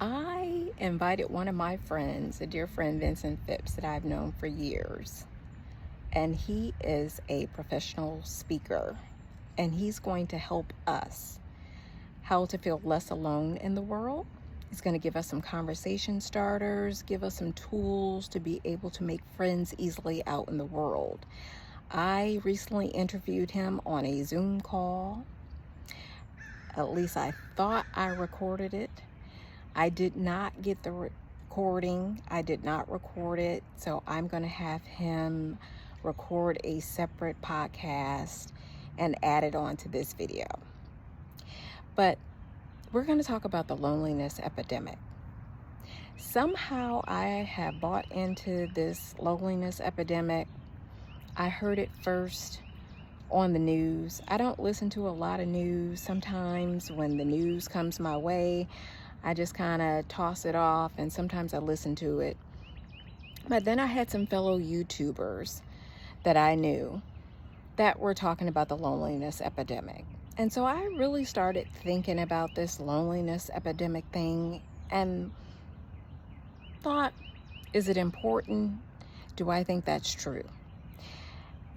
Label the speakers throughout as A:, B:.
A: I invited one of my friends, a dear friend, Vincent Phipps, that I've known for years. And he is a professional speaker. And he's going to help us how to feel less alone in the world. He's going to give us some conversation starters, give us some tools to be able to make friends easily out in the world. I recently interviewed him on a Zoom call. At least I thought I recorded it. I did not get the recording. I did not record it. So I'm going to have him record a separate podcast and add it on to this video. But we're going to talk about the loneliness epidemic. Somehow I have bought into this loneliness epidemic. I heard it first on the news. I don't listen to a lot of news. Sometimes when the news comes my way, I just kind of toss it off, and sometimes I listen to it. But then I had some fellow YouTubers that I knew that were talking about the loneliness epidemic. And so I really started thinking about this loneliness epidemic thing and thought, is it important? Do I think that's true?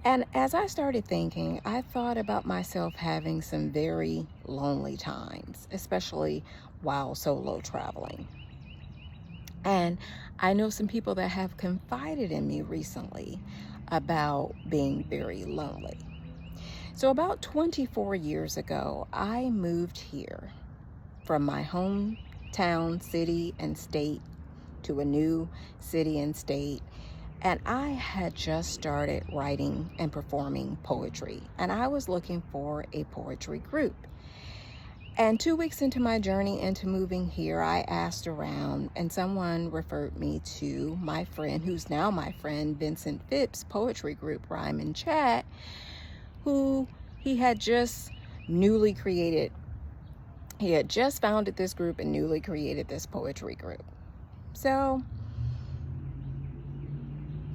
A: And as I started thinking, I thought about myself having some very lonely times, especially while solo traveling. And I know some people that have confided in me recently about being very lonely. So about 24 years ago, I moved here from my hometown city and state to a new city and state. And I had just started writing and performing poetry, and I was looking for a poetry group. And 2 weeks into my journey into moving here, I asked around, and someone referred me to my friend, who's now my friend, Vincent Phipps' poetry group, Rhyme and Chat, who he had just newly created. He had just founded this group and newly created this poetry group. So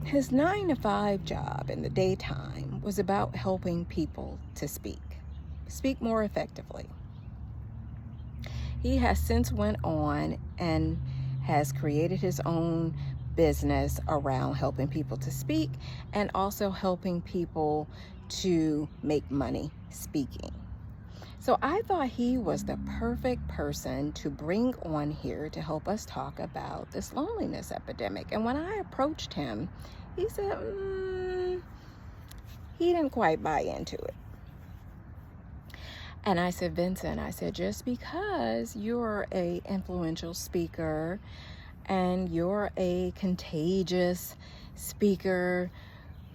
A: his 9-to-5 job in the daytime was about helping people to speak more effectively. He has since went on and has created his own business around helping people to speak and also helping people to make money speaking. So I thought he was the perfect person to bring on here to help us talk about this loneliness epidemic. And when I approached him, he said, he didn't quite buy into it. And I said, Vincent, just because you're an influential speaker and you're a contagious speaker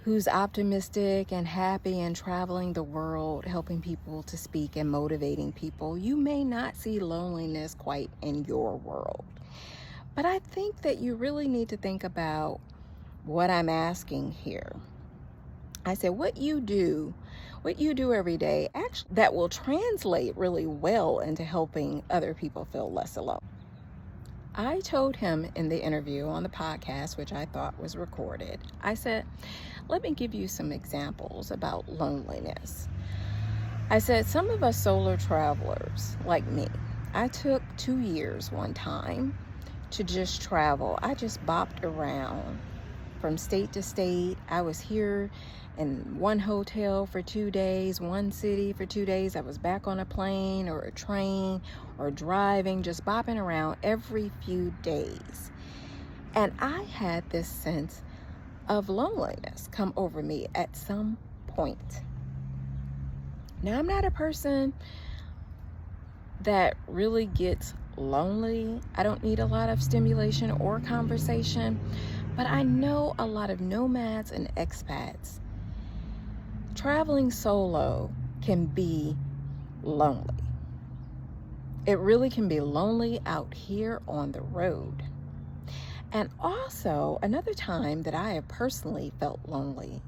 A: who's optimistic and happy and traveling the world, helping people to speak and motivating people, you may not see loneliness quite in your world. But I think that you really need to think about what I'm asking here. I said, what you do every day, actually, that will translate really well into helping other people feel less alone. I told him in the interview on the podcast, which I thought was recorded, I said, let me give you some examples about loneliness. I said, some of us solo travelers like me, I took 2 years one time to just travel. I just bopped around from state to state. I was here in one hotel for 2 days, one city for 2 days. I was back on a plane or a train or driving, just bopping around every few days. And I had this sense of loneliness come over me at some point. Now, I'm not a person that really gets lonely. I don't need a lot of stimulation or conversation, but I know a lot of nomads and expats. Traveling solo can be lonely. It really can be lonely out here on the road. And also, another time that I have personally felt lonely,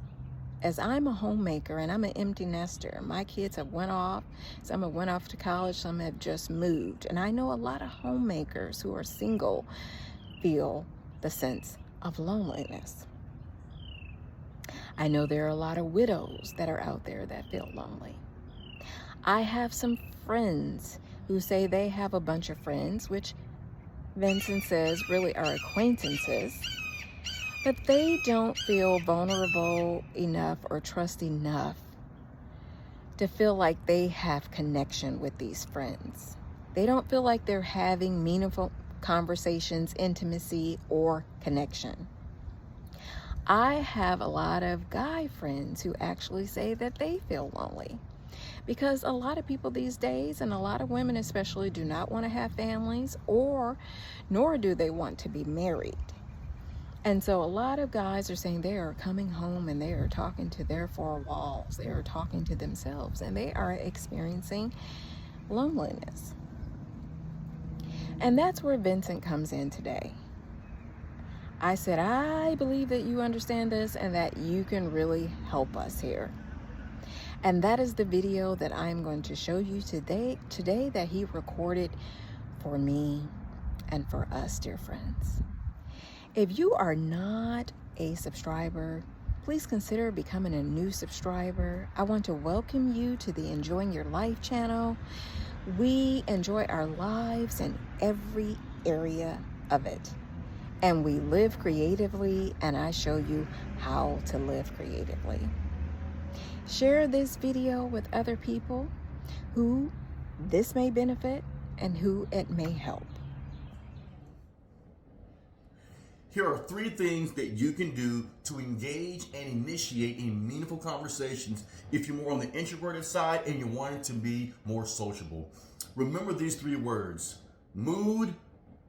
A: as I'm a homemaker and I'm an empty nester. My kids have went off. Some have went off to college. Some have just moved. And I know a lot of homemakers who are single feel the sense of loneliness. I know there are a lot of widows that are out there that feel lonely. I have some friends who say they have a bunch of friends, which Vincent says really are acquaintances, but they don't feel vulnerable enough or trust enough to feel like they have connection with these friends. They don't feel like they're having meaningful conversations, intimacy, or connection. I have a lot of guy friends who actually say that they feel lonely because a lot of people these days, and a lot of women especially, do not want to have families, or nor do they want to be married. And so a lot of guys are saying they are coming home and they are talking to their four walls. They are talking to themselves and they are experiencing loneliness. And that's where Vincent comes in today. I said, I believe that you understand this and that you can really help us here. And that is the video that I'm going to show you today that he recorded for me and for us, dear friends. If you are not a subscriber, please consider becoming a new subscriber. I want to welcome you to the Enjoying Your Life channel. We enjoy our lives in every area of it. And we live creatively, and I show you how to live creatively. Share this video with other people who this may benefit and who it may help.
B: Here are 3 things that you can do to engage and initiate in meaningful conversations if you're more on the introverted side and you're wanting to be more sociable. Remember these 3 words: mood,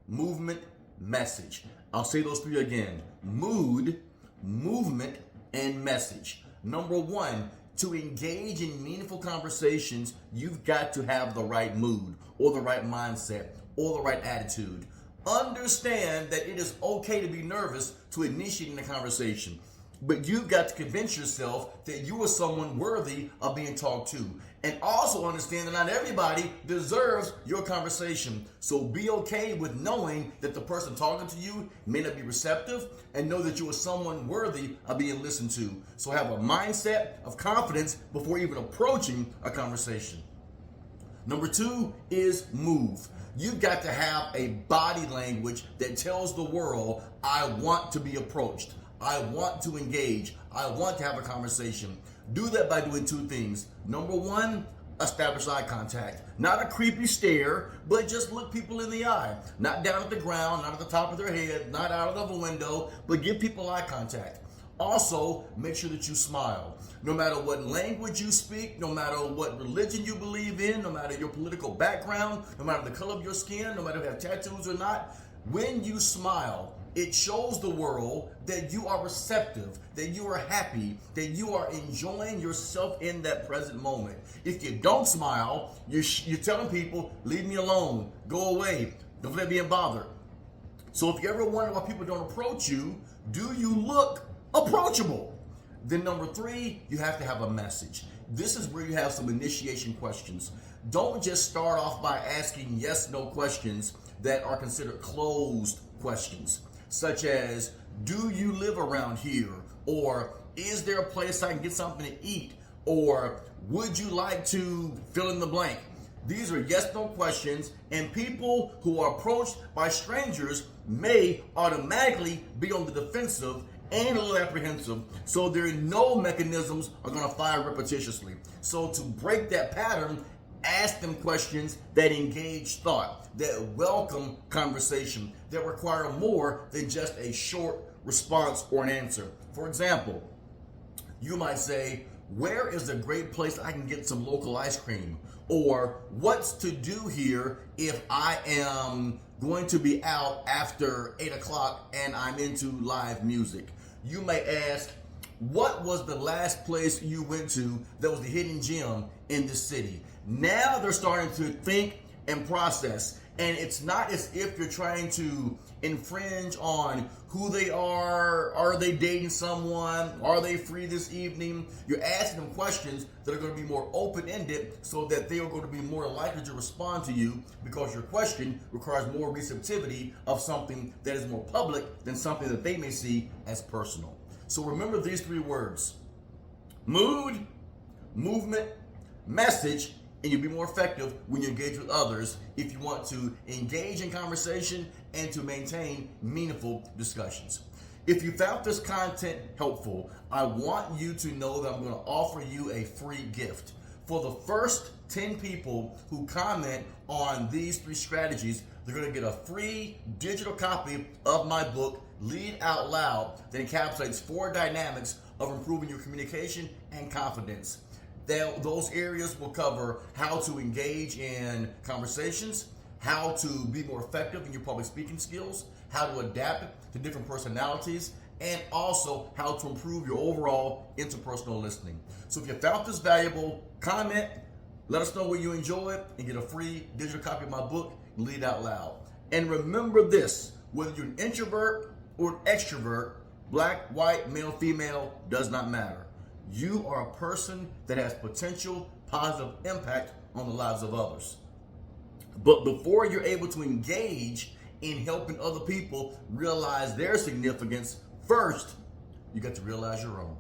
B: movement, message. I'll say those 3 again: mood, movement, and message. Number 1, to engage in meaningful conversations, you've got to have the right mood or the right mindset or the right attitude. Understand that it is okay to be nervous to initiating the conversation, but you've got to convince yourself that you are someone worthy of being talked to. And also understand that not everybody deserves your conversation. So be okay with knowing that the person talking to you may not be receptive, and know that you are someone worthy of being listened to. So have a mindset of confidence before even approaching a conversation. Number 2 is move. You've got to have a body language that tells the world, I want to be approached. I want to engage. I want to have a conversation. Do that by doing 2 things. Number 1, establish eye contact. Not a creepy stare, but just look people in the eye. Not down at the ground, not at the top of their head, not out of a window, but give people eye contact. Also, make sure that you smile. No matter what language you speak, no matter what religion you believe in, no matter your political background, no matter the color of your skin, no matter if you have tattoos or not, when you smile, it shows the world that you are receptive, that you are happy, that you are enjoying yourself in that present moment. If you don't smile, you're telling people, leave me alone, go away, don't let me be bothered. So if you ever wonder why people don't approach you, do you look approachable? Then number 3, you have to have a message. This is where you have some initiation questions. Don't just start off by asking yes/no questions that are considered closed questions, such as, do you live around here? Or, is there a place I can get something to eat? Or, would you like to fill in the blank? These are yes/no questions, and people who are approached by strangers may automatically be on the defensive and a little apprehensive, so their no mechanisms are going to fire repetitiously. So to break that pattern, ask them questions that engage thought, that welcome conversation, that require more than just a short response or an answer. For example, you might say, where is a great place I can get some local ice cream? Or, what's to do here if I am going to be out after 8 o'clock and I'm into live music? You may ask, what was the last place you went to that was the hidden gem in the city? Now they're starting to think and process. And it's not as if you're trying to infringe on who they are they dating someone, are they free this evening? You're asking them questions that are going to be more open-ended so that they are going to be more likely to respond to you, because your question requires more receptivity of something that is more public than something that they may see as personal. So remember these 3 words: mood, movement, message, and you'll be more effective when you engage with others if you want to engage in conversation and to maintain meaningful discussions. If you found this content helpful, I want you to know that I'm going to offer you a free gift. For the first 10 people who comment on these 3 strategies, they're going to get a free digital copy of my book, Lead Out Loud, that encapsulates 4 dynamics of improving your communication and confidence. Those areas will cover how to engage in conversations, how to be more effective in your public speaking skills, how to adapt to different personalities, and also how to improve your overall interpersonal listening. So if you found this valuable, comment, let us know what you enjoyed, and get a free digital copy of my book, Lead Out Loud. And remember this, whether you're an introvert or an extrovert, black, white, male, female, does not matter. You are a person that has potential positive impact on the lives of others. But before you're able to engage in helping other people realize their significance, first, you got to realize your own.